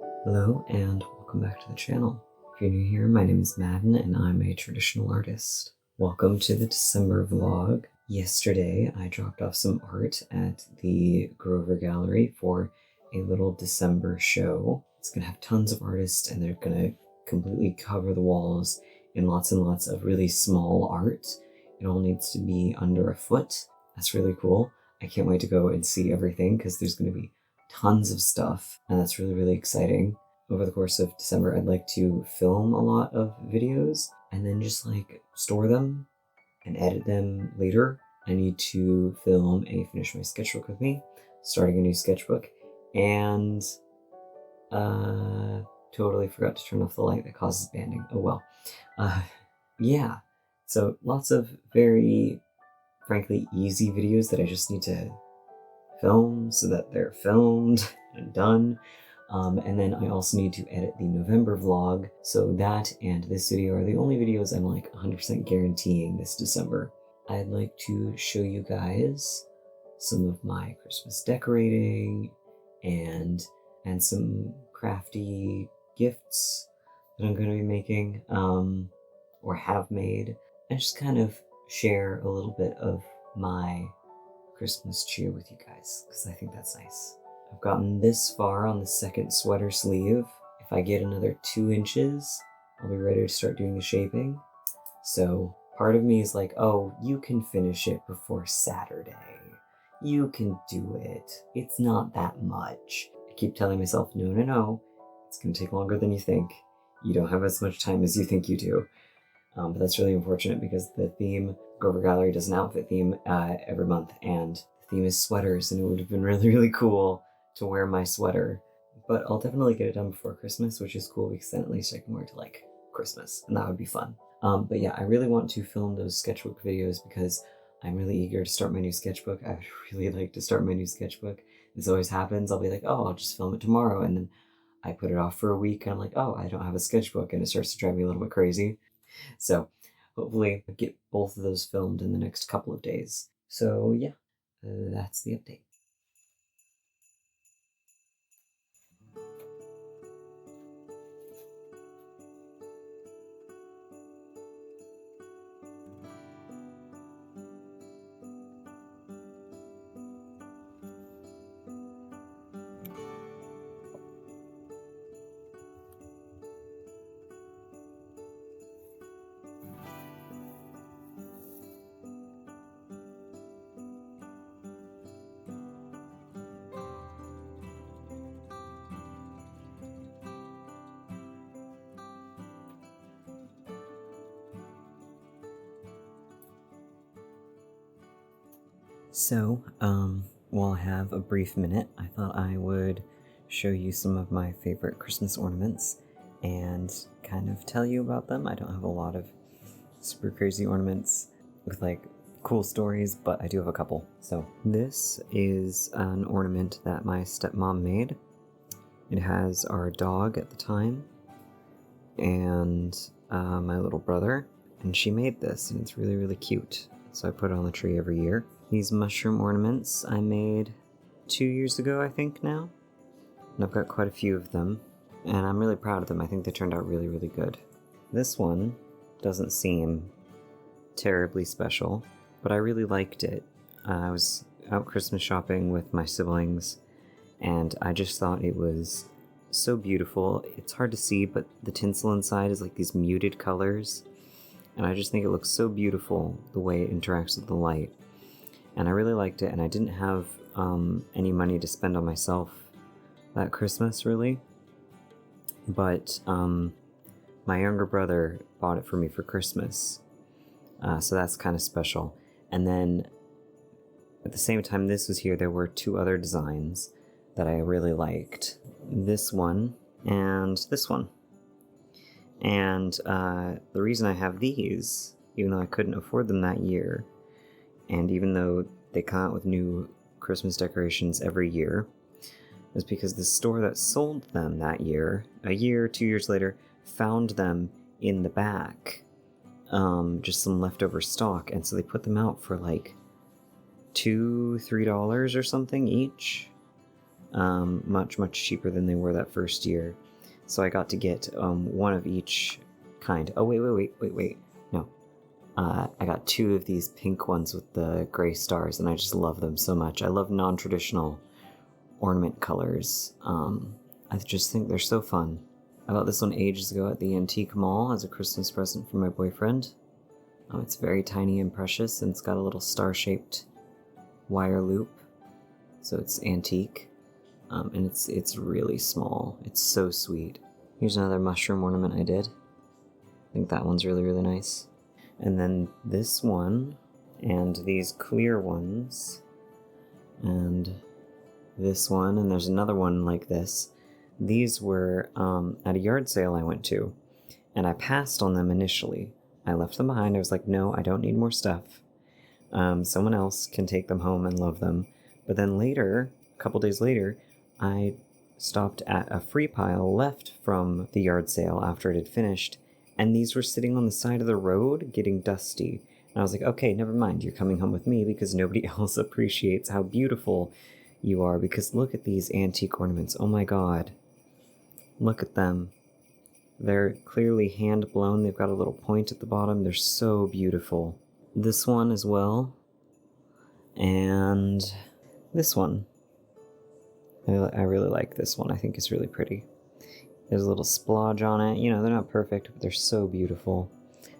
Hello and welcome back to the channel. If you're new here, my name is Madden and I'm a traditional artist. Welcome to the December vlog. Yesterday I dropped off some art at the Grover Gallery for a little December show. It's gonna have tons of artists and they're gonna completely cover the walls in lots and lots of really small art. It all needs to be under a foot. That's really cool. I can't wait to go and see everything because there's gonna be tons of stuff, and that's really exciting. Over the course of December, I'd like to film a lot of videos and then just like store them and edit them later. I need to film a Finish My Sketchbook with me, starting a new sketchbook, and totally forgot to turn off the light that causes banding. Oh well. Yeah, so lots of very, frankly, easy videos that I just need to film so that they're filmed and done. And then I also need to edit the November vlog, so that and this video are the only videos I'm like 100% guaranteeing this December. I'd like to show you guys some of my Christmas decorating and some crafty gifts that I'm going to be making or have made, and just kind of share a little bit of my Christmas cheer with you guys, because I think that's nice. I've gotten this far on the second sweater sleeve. If I get another 2 inches, I'll be ready to start doing the shaping. So part of me is like, oh, you can finish it before Saturday. You can do it. It's not that much. I keep telling myself, no. It's gonna take longer than you think. You don't have as much time as you think you do. But that's really unfortunate because the theme, Grover Gallery does an outfit theme every month, and the theme is sweaters, and it would have been really cool to wear my sweater. But I'll definitely get it done before Christmas, which is cool because then at least I can wear it to like Christmas, and that would be fun. But yeah, I really want to film those sketchbook videos because I'm really eager to start my new sketchbook. I would really like to start my new sketchbook. This always happens. I'll be like, oh, I'll just film it tomorrow, and then I put it off for a week, and I'm like, oh, I don't have a sketchbook, and it starts to drive me a little bit crazy. So hopefully I'll get both of those filmed in the next couple of days. So yeah, that's the update. So, while I have a brief minute, I thought I would show you some of my favorite Christmas ornaments and kind of tell you about them. I don't have a lot of super crazy ornaments with like cool stories, but I do have a couple. So this is an ornament that my stepmom made. It has our dog at the time and my little brother, and she made this, and it's really cute. So I put it on the tree every year. These mushroom ornaments I made 2 years ago, I think now. And I've got quite a few of them, and I'm really proud of them. I think they turned out really good. This one doesn't seem terribly special, but I really liked it. I was out Christmas shopping with my siblings, and I just thought it was so beautiful. It's hard to see, but the tinsel inside is like these muted colors, and I just think it looks so beautiful the way it interacts with the light. And I really liked it, and I didn't have any money to spend on myself that Christmas, really. But my younger brother bought it for me for Christmas, so that's kind of special. And then at the same time this was here, there were 2 other designs that I really liked. This one and this one. And the reason I have these, even though I couldn't afford them that year, and even though they come out with new Christmas decorations every year, is because the store that sold them that year, a year, 2 years later, found them in the back. Just some leftover stock, and so they put them out for like $2-3 or something each. much, much cheaper than they were that first year. So I got to get one of each kind. Oh, wait. No. I got two of these pink ones with the gray stars, and I just love them so much. I love non-traditional ornament colors. I just think they're so fun. I got this one ages ago at the antique mall as a Christmas present for my boyfriend. It's very tiny and precious, and it's got a little star-shaped wire loop, so it's antique, and it's really small. It's so sweet. Here's another mushroom ornament I did. I think that one's really, really nice. And then this one, and these clear ones, and this one, and there's another one like this. These were at a yard sale I went to, and I passed on them initially. I left them behind. I was like, no, I don't need more stuff. Someone else can take them home and love them. But then later, a couple days later, I stopped at a free pile left from the yard sale after it had finished, and these were sitting on the side of the road getting dusty. And I was like, okay, never mind, you're coming home with me because nobody else appreciates how beautiful you are, because look at these antique ornaments. Oh my god. Look at them. They're clearly hand blown. They've got a little point at the bottom. They're so beautiful. This one as well. And this one. I really like this one. I think it's really pretty. There's a little splodge on it. You know, they're not perfect, but they're so beautiful.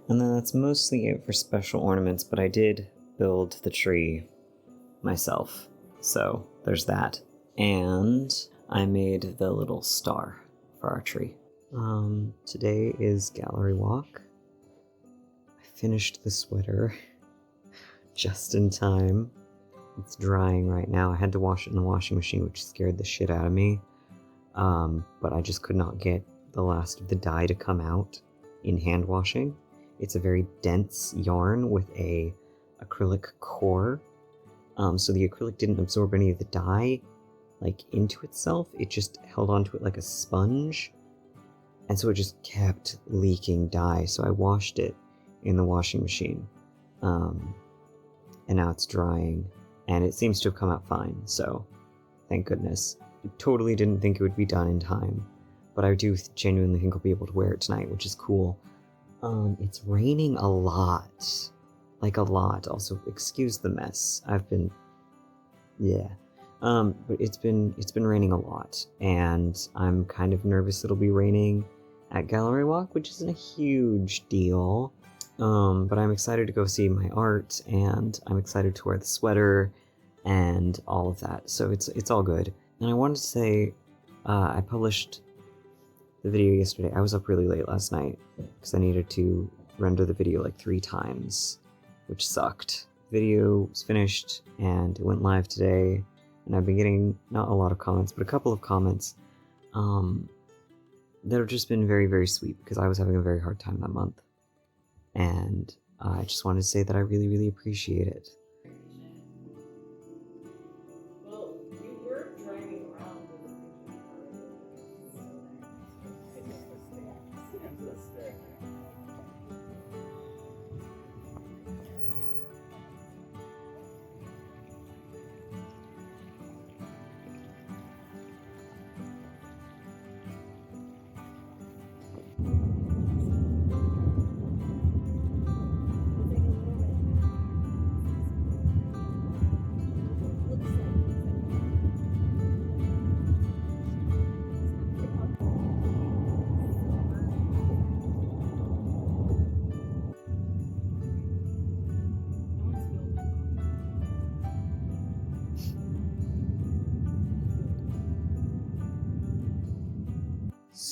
And then that's mostly it for special ornaments, but I did build the tree myself. So there's that. And I made the little star for our tree. Today is gallery walk. I finished the sweater just in time. It's drying right now. I had to wash it in the washing machine, which scared the shit out of me. But I just could not get the last of the dye to come out in hand washing. It's a very dense yarn with a acrylic core. So the acrylic didn't absorb any of the dye into itself. It just held onto it like a sponge. And so it just kept leaking dye. So I washed it in the washing machine. And now it's drying. And it seems to have come out fine. So thank goodness. I totally didn't think it would be done in time. But I do genuinely think I'll be able to wear it tonight, which is cool. It's raining a lot. Like a lot. Also, excuse the mess. But it's been raining a lot, and I'm kind of nervous it'll be raining at Gallery Walk, which isn't a huge deal. But I'm excited to go see my art, and I'm excited to wear the sweater, and all of that. So it's all good. And I wanted to say, I published the video yesterday. I was up really late last night because I needed to render the video 3 times, which sucked. The video was finished, and it went live today. And I've been getting not a lot of comments, but a couple of comments that have just been very, very sweet because I was having a very hard time that month. And I just wanted to say that I really, really appreciate it. Well, you were driving around with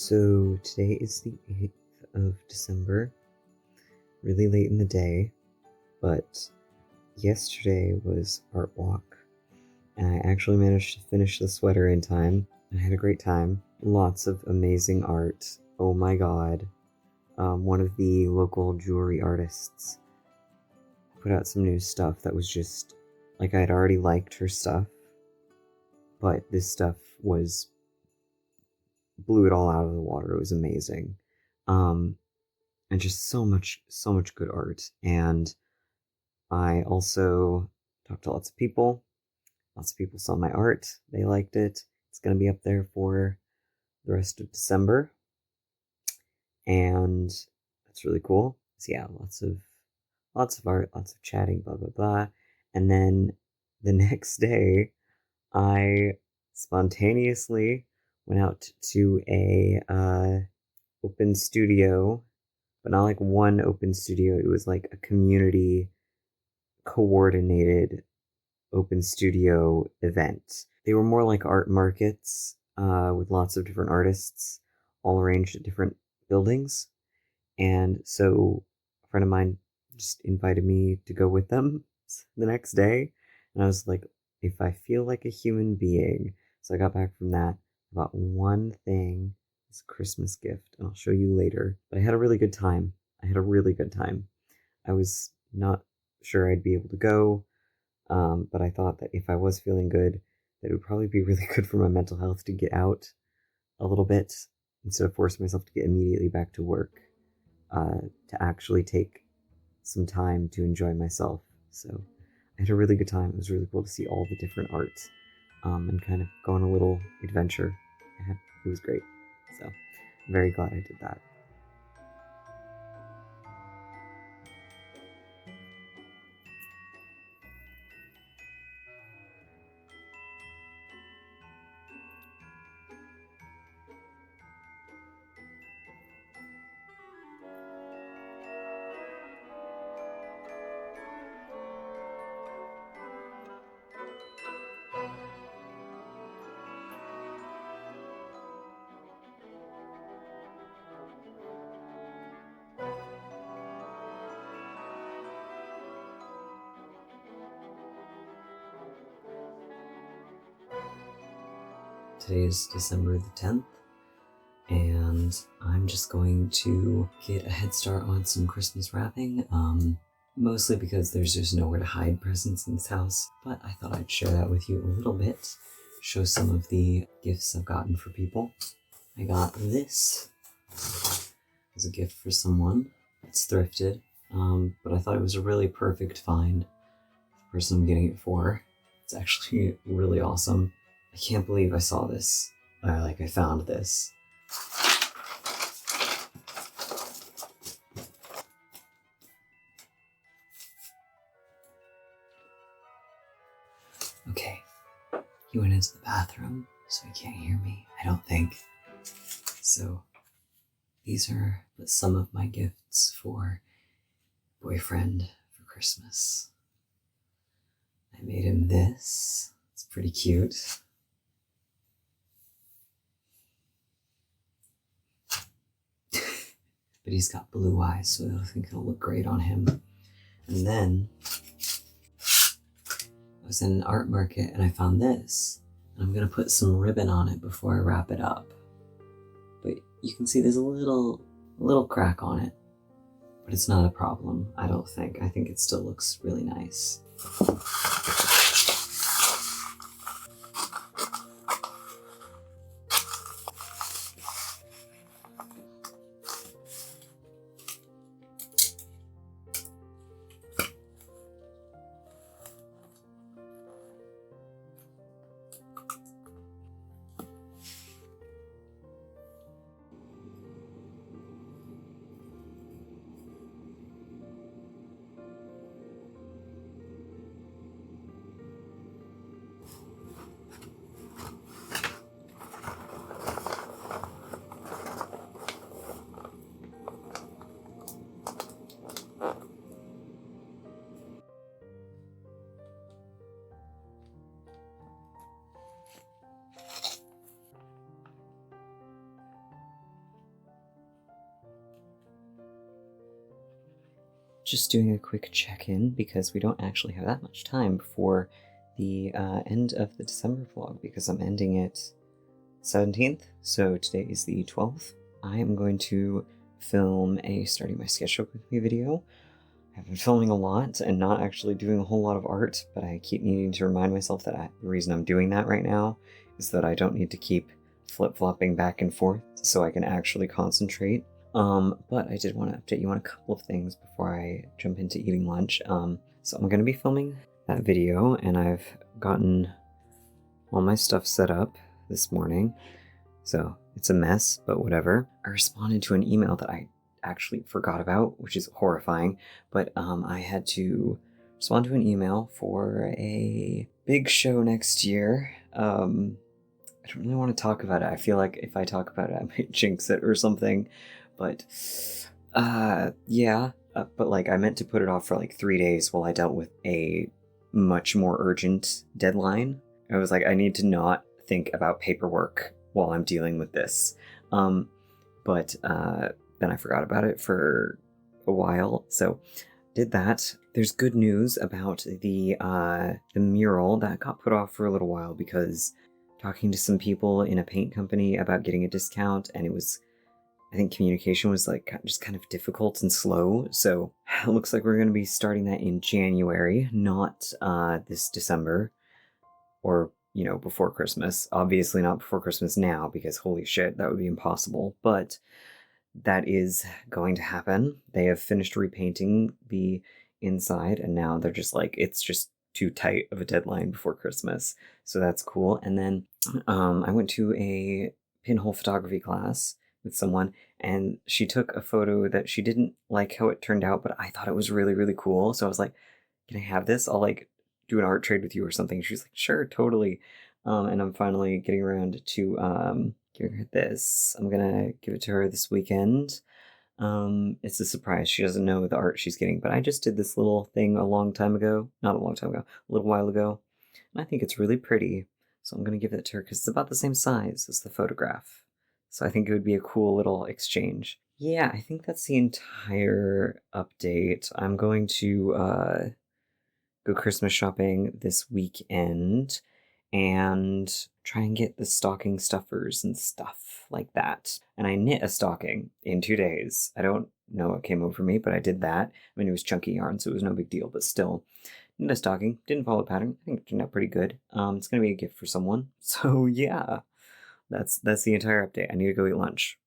So today is the 8th of December, really late in the day, but yesterday was art walk, and I actually managed to finish the sweater in time. I had a great time. Lots of amazing art. Oh my god. One of the local jewelry artists put out some new stuff that was just, I'd already liked her stuff, but this stuff blew it all out of the water. It was amazing. And just so much good art. And I also talked to lots of people. Lots of people saw my art. They liked it. It's going to be up there for the rest of December, and that's really cool. So yeah, lots of art, lots of chatting, blah blah blah. And then the next day, I spontaneously went out to a open studio, but not like one open studio. It was like a community coordinated open studio event. They were more like art markets with lots of different artists all arranged at different buildings. And so a friend of mine just invited me to go with them the next day. And I was like, if I feel like a human being. So I got back from that about one thing. It's a Christmas gift, and I'll show you later. But I had a really good time. I had a really good time. I was not sure I'd be able to go, but I thought that if I was feeling good, that it would probably be really good for my mental health to get out a little bit instead of forcing myself to get immediately back to work, to actually take some time to enjoy myself. So I had a really good time. It was really cool to see all the different arts, and kind of go on a little adventure. It was great. So I'm very glad I did that. Today is December the 10th, and I'm just going to get a head start on some Christmas wrapping, mostly because there's just nowhere to hide presents in this house, but I thought I'd share that with you a little bit, show some of the gifts I've gotten for people. I got this as a gift for someone. It's thrifted, but I thought it was a really perfect find for the person I'm getting it for. It's actually really awesome. I can't believe I saw this. I found this. Okay, he went into the bathroom, so he can't hear me, I don't think. So, these are some of my gifts for boyfriend for Christmas. I made him this. It's pretty cute. But he's got blue eyes, so I think it'll look great on him. And then I was in an art market and I found this. And I'm gonna put some ribbon on it before I wrap it up. But you can see there's a little crack on it. But it's not a problem, I don't think. I think it still looks really nice. Just doing a quick check-in because we don't actually have that much time before the end of the December vlog, because I'm ending it 17th, so today is the 12th. I am going to film a starting my sketchbook with me video. I've been filming a lot and not actually doing a whole lot of art, but I keep needing to remind myself that the reason I'm doing that right now is that I don't need to keep flip-flopping back and forth so I can actually concentrate. But I did want to update you on a couple of things before I jump into eating lunch. So I'm going to be filming that video, and I've gotten all my stuff set up. this morning. So it's a mess, but whatever. I responded to an email that I actually forgot about, which is horrifying. But I had to respond to an email for a big show next year. I don't really want to talk about it. I feel like if I talk about it, I might jinx it or something. But yeah. But like I meant to put it off for like 3 days while I dealt with a much more urgent deadline. I was like, I need to not think about paperwork while I'm dealing with this. But then I forgot about it for a while. So did that. There's good news about the mural that got put off for a little while because talking to some people in a paint company about getting a discount, and I think communication was like just kind of difficult and slow. So it looks like we're going to be starting that in January, not this December or, before Christmas. Obviously not before Christmas now because holy shit, that would be impossible. But that is going to happen. They have finished repainting the inside and now they're just like, it's just too tight of a deadline before Christmas. So that's cool. And then I went to a pinhole photography class with someone and she took a photo that she didn't like how it turned out, but I thought it was really, really cool. So I was like, can I have this? I'll like do an art trade with you or something. She's like, sure, totally. And I'm finally getting around to giving her this. I'm gonna give it to her this weekend. It's a surprise. She doesn't know the art she's getting, but I just did this little thing a long time ago. Not a long time ago, a little while ago. And I think it's really pretty. So I'm gonna give it to her because it's about the same size as the photograph. So I think it would be a cool little exchange. Yeah, I think that's the entire update. I'm going to go Christmas shopping this weekend and try and get the stocking stuffers and stuff like that. And I knit a stocking in 2 days. I don't know what came over me, but I did that. I mean, it was chunky yarn, so it was no big deal, but still. Knit a stocking, didn't follow pattern. I think it turned out pretty good. It's gonna be a gift for someone. So yeah, that's the entire update. I need to go eat lunch.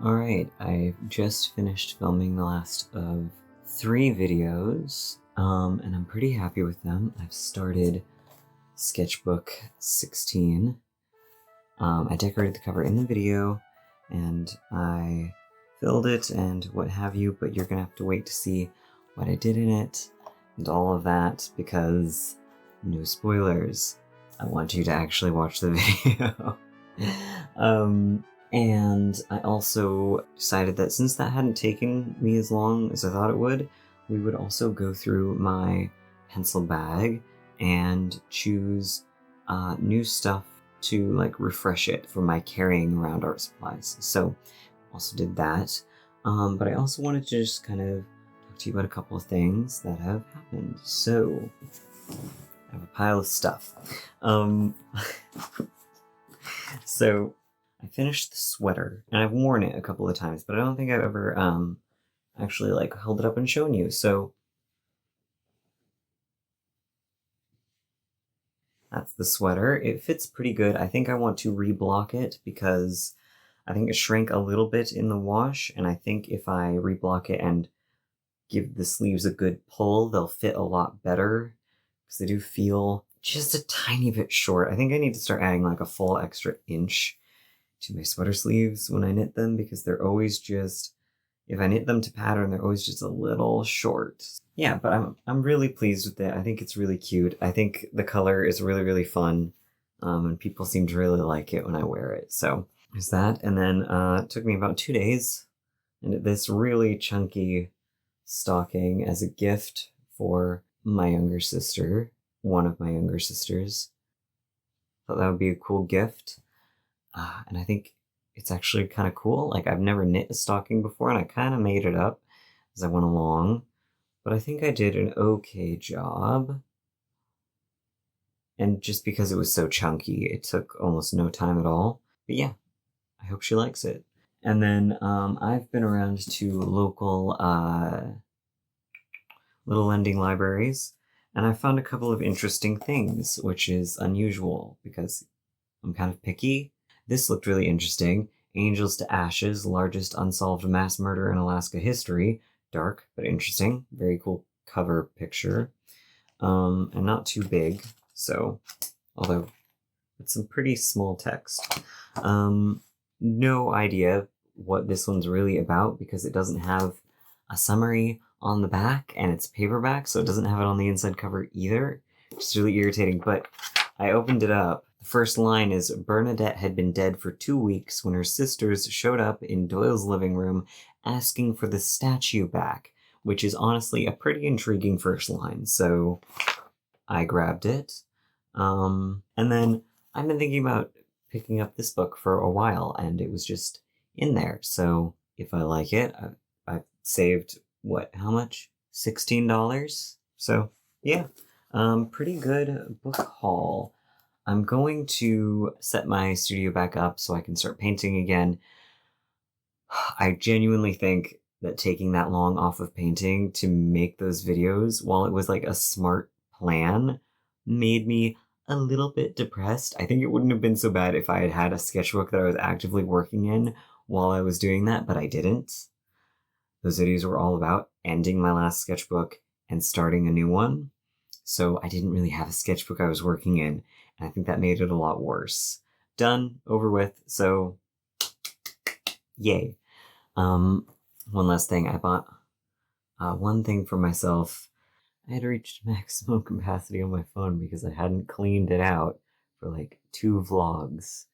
Alright, I've just finished filming the last of 3 videos, and I'm pretty happy with them. I've started sketchbook 16. I decorated the cover in the video, and I filled it and what have you, but you're gonna have to wait to see what I did in it and all of that, because no spoilers. I want you to actually watch the video. And I also decided that since that hadn't taken me as long as I thought it would, we would also go through my pencil bag and choose new stuff to like refresh it for my carrying around art supplies. So also did that. But I also wanted to just kind of talk to you about a couple of things that have happened. So I have a pile of stuff. So I finished the sweater, and I've worn it a couple of times, but I don't think I've ever actually like held it up and shown you. So that's the sweater. It fits pretty good. I think I want to reblock it because I think it shrank a little bit in the wash, and I think if I reblock it and give the sleeves a good pull, they'll fit a lot better because they do feel just a tiny bit short. I think I need to start adding like a full extra inch to my sweater sleeves when I knit them because they're always just, if I knit them to pattern, they're always just a little short. Yeah, but I'm really pleased with it. I think it's really cute. I think the color is really, really fun, and people seem to really like it when I wear it. So there's that. And then it took me about 2 days And this really chunky stocking as a gift for my younger sister, one of my younger sisters. Thought that would be a cool gift. And I think it's actually kind of cool. Like, I've never knit a stocking before, and I kind of made it up as I went along. But I think I did an okay job. And just because it was so chunky, it took almost no time at all. But yeah, I hope she likes it. And then I've been around to local little lending libraries, and I found a couple of interesting things, which is unusual because I'm kind of picky. This looked really interesting. Angels to Ashes, largest unsolved mass murder in Alaska history. Dark, but interesting. Very cool cover picture. And not too big, so, although it's some pretty small text. No idea what this one's really about because it doesn't have a summary on the back, and it's paperback, so it doesn't have it on the inside cover either, which is really irritating. But I opened it up. The first line is, Bernadette had been dead for 2 weeks when her sisters showed up in Doyle's living room asking for the statue back, which is honestly a pretty intriguing first line, so I grabbed it. And then I've been thinking about picking up this book for a while, and it was just in there, so if I like it, I've saved, how much? $16? So, yeah, pretty good book haul. I'm going to set my studio back up so I can start painting again. I genuinely think that taking that long off of painting to make those videos, while it was like a smart plan, made me a little bit depressed. I think it wouldn't have been so bad if I had had a sketchbook that I was actively working in while I was doing that, but I didn't. Those videos were all about ending my last sketchbook and starting a new one. So I didn't really have a sketchbook I was working in, and I think that made it a lot worse. Done, over with, so yay. One last thing, I bought one thing for myself. I had reached maximum capacity on my phone because I hadn't cleaned it out for like 2 vlogs.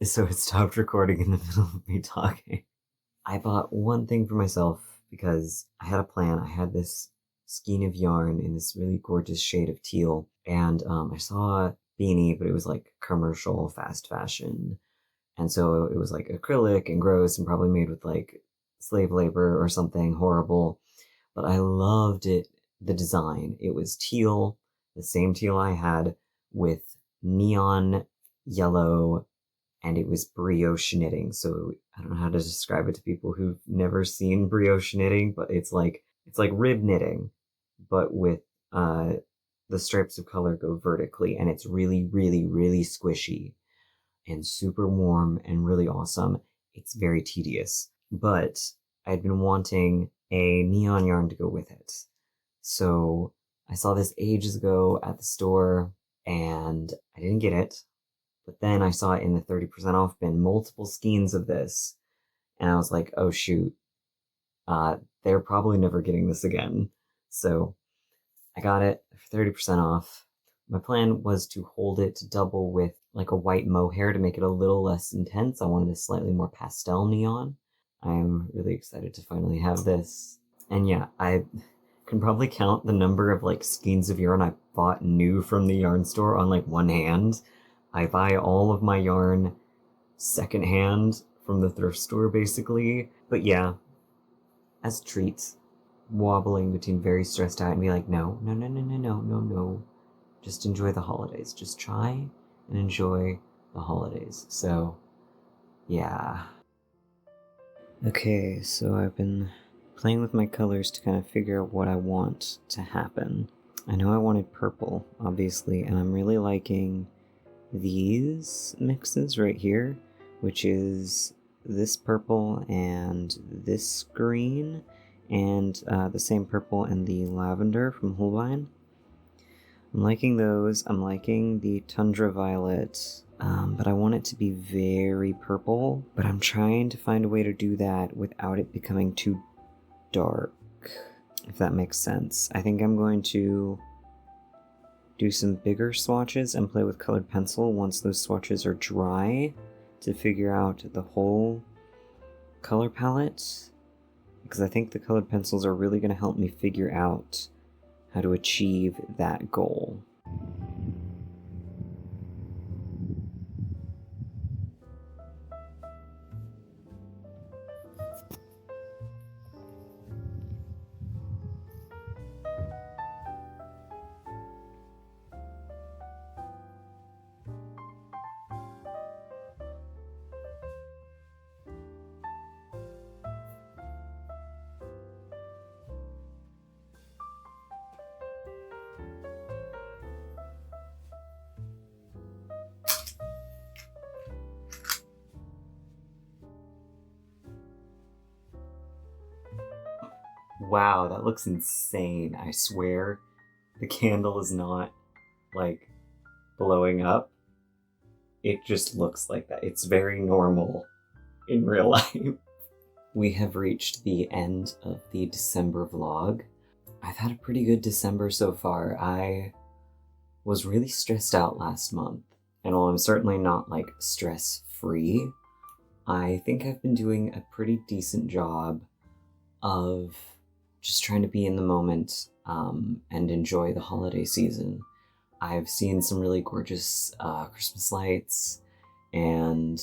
So it stopped recording in the middle of me talking. I bought one thing for myself because I had a plan. I had this skein of yarn in this really gorgeous shade of teal, and I saw a beanie, but it was like commercial fast fashion, and so it was like acrylic and gross and probably made with like slave labor or something horrible, but I loved it, the design. It was teal, the same teal I had, with neon yellow, and it was brioche knitting. So I don't know how to describe it to people who've never seen brioche knitting, but it's like rib knitting, but with the stripes of color go vertically, and it's really, really, really squishy and super warm and really awesome. It's very tedious, but I'd been wanting a neon yarn to go with it. So I saw this ages ago at the store, and I didn't get it. But then I saw it in the 30% off bin, multiple skeins of this, and I was like, oh shoot, they're probably never getting this again. So I got it for 30% off. My plan was to hold it to double with like a white mohair to make it a little less intense. I wanted a slightly more pastel neon. I'm really excited to finally have this. And yeah, I can probably count the number of like skeins of yarn I bought new from the yarn store on like one hand. I buy all of my yarn secondhand from the thrift store, basically. But yeah, as treats, wobbling between very stressed out and be like, no, no, no, no, no, no, no, no. Just enjoy the holidays. Just try and enjoy the holidays. So, yeah. Okay, so I've been playing with my colors to kind of figure out what I want to happen. I know I wanted purple, obviously, and I'm really liking these mixes right here, which is this purple and this green, and the same purple and the lavender from Holbein. I'm liking those. I'm liking the Tundra Violet, but I want it to be very purple, but I'm trying to find a way to do that without it becoming too dark, if that makes sense. I think I'm going to do some bigger swatches and play with colored pencil once those swatches are dry to figure out the whole color palette, because I think the colored pencils are really going to help me figure out how to achieve that goal. Wow, that looks insane. I swear the candle is not like blowing up. It just looks like that. It's very normal in real life. We have reached the end of the December vlog. I've had a pretty good December so far. I was really stressed out last month, and while I'm certainly not like stress-free, I think I've been doing a pretty decent job of just trying to be in the moment and enjoy the holiday season. I've seen some really gorgeous Christmas lights and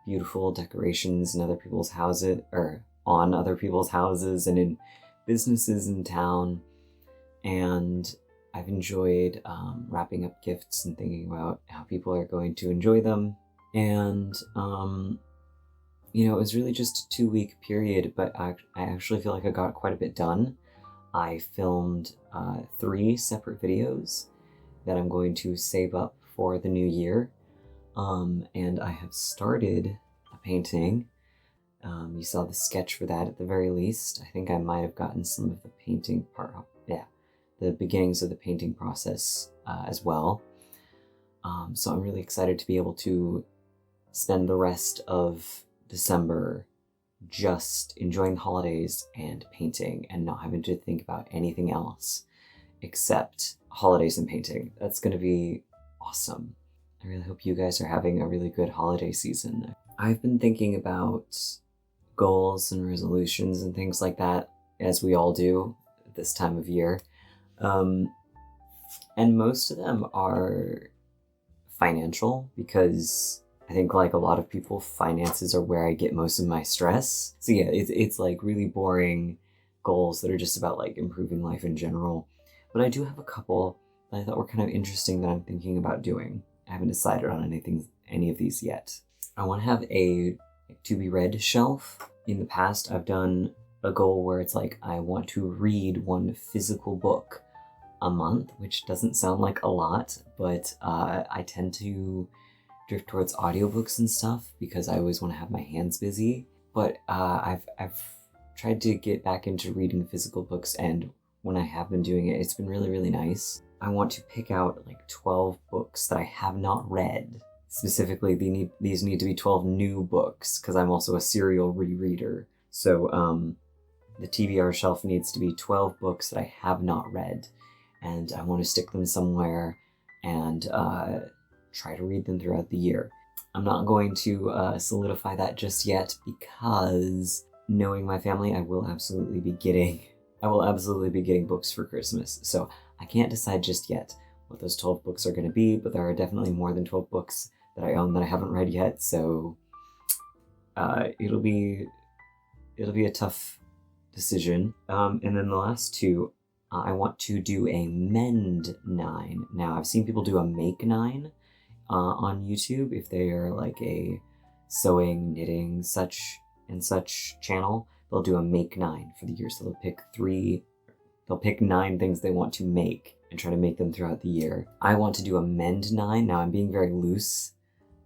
beautiful decorations in other people's houses, or on other people's houses and in businesses in town. And I've enjoyed wrapping up gifts and thinking about how people are going to enjoy them. And, you know, it was really just a 2-week period, but I actually feel like I got quite a bit done. I filmed 3 separate videos that I'm going to save up for the new year. And I have started a painting. You saw the sketch for that at the very least. I think I might have gotten some of the painting part, the beginnings of the painting process as well. So I'm really excited to be able to spend the rest of December just enjoying the holidays and painting and not having to think about anything else except holidays and painting. That's going to be awesome. I really hope you guys are having a really good holiday season. I've been thinking about goals and resolutions and things like that, as we all do at this time of year. And most of them are financial, because I think, like a lot of people, finances are where I get most of my stress. So yeah, it's like really boring goals that are just about like improving life in general. But I do have a couple that I thought were kind of interesting that I'm thinking about doing. I haven't decided on any of these yet. I want to have a to be read shelf. In the past, I've done a goal where it's like I want to read 1 physical book a month, which doesn't sound like a lot, but I tend to drift towards audiobooks and stuff because I always want to have my hands busy. But I've tried to get back into reading physical books, and when I have been doing it, it's been really, really nice. I want to pick out like 12 books that I have not read. Specifically, these need to be 12 new books, because I'm also a serial rereader. So the TBR shelf needs to be 12 books that I have not read, and I want to stick them somewhere and try to read them throughout the year. I'm not going to solidify that just yet, because knowing my family, I will absolutely be getting books for Christmas. So I can't decide just yet what those 12 books are going to be, but there are definitely more than 12 books that I own that I haven't read yet. So it'll be a tough decision. And then the last 2, I want to do a mend 9. Now, I've seen people do a make 9 on YouTube if they are like a sewing, knitting, such channel. They'll do a make 9 for the year. So they'll pick 9 things they want to make and try to make them throughout the year. I want to do a mend 9. Now, I'm being very loose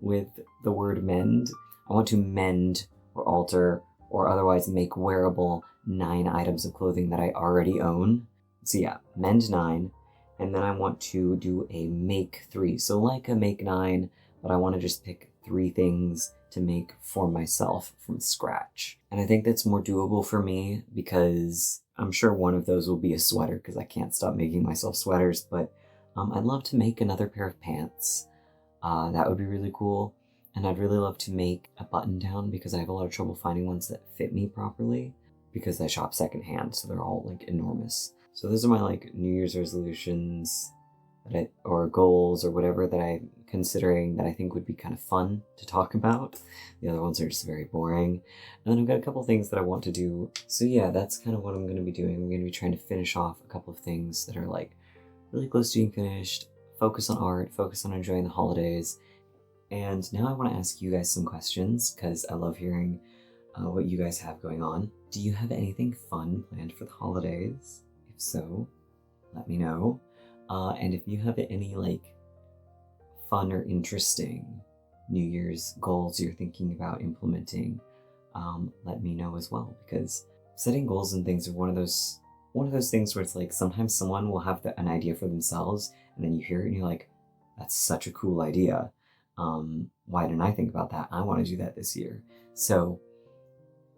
with the word mend. I want to mend or alter or otherwise make wearable 9 items of clothing that I already own. So yeah, mend 9. And then I want to do a make 3. So like a make 9, but I want to just pick 3 things to make for myself from scratch. And I think that's more doable for me, because I'm sure one of those will be a sweater, because I can't stop making myself sweaters. But I'd love to make another pair of pants. That would be really cool. And I'd really love to make a button down because I have a lot of trouble finding ones that fit me properly because I shop secondhand, so they're all like enormous. So those are my like New Year's resolutions or goals or whatever that I'm considering that I think would be kind of fun to talk about. The other ones are just very boring. And then I've got a couple things that I want to do. So yeah, that's kind of what I'm going to be doing. I'm going to be trying to finish off a couple of things that are like really close to being finished, focus on art, focus on enjoying the holidays. And now I want to ask you guys some questions because I love hearing what you guys have going on. Do you have anything fun planned for the holidays? If so, let me know. And if you have any like fun or interesting New Year's goals you're thinking about implementing, let me know as well, because setting goals and things are one of those things where it's like sometimes someone will have an idea for themselves and then you hear it and you're like, that's such a cool idea. Why didn't I think about that? I want to do that this year. So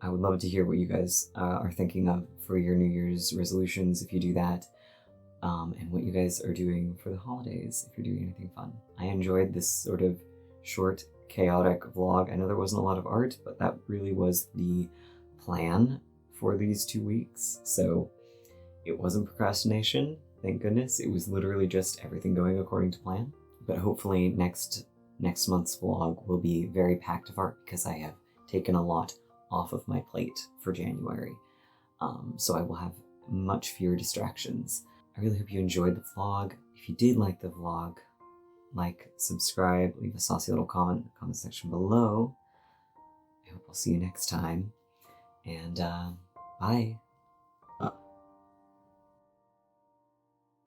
I would love to hear what you guys are thinking of for your New Year's resolutions if you do that. And what you guys are doing for the holidays, if you're doing anything fun. I enjoyed this sort of short, chaotic vlog. I know there wasn't a lot of art, but that really was the plan for these 2 weeks. So it wasn't procrastination, thank goodness. It was literally just everything going according to plan. But hopefully next month's vlog will be very packed of art because I have taken a lot off of my plate for January. So I will have much fewer distractions. I really hope you enjoyed the vlog. If you did like the vlog, like, subscribe, leave a saucy little comment in the comment section below. I hope I'll see you next time. And bye.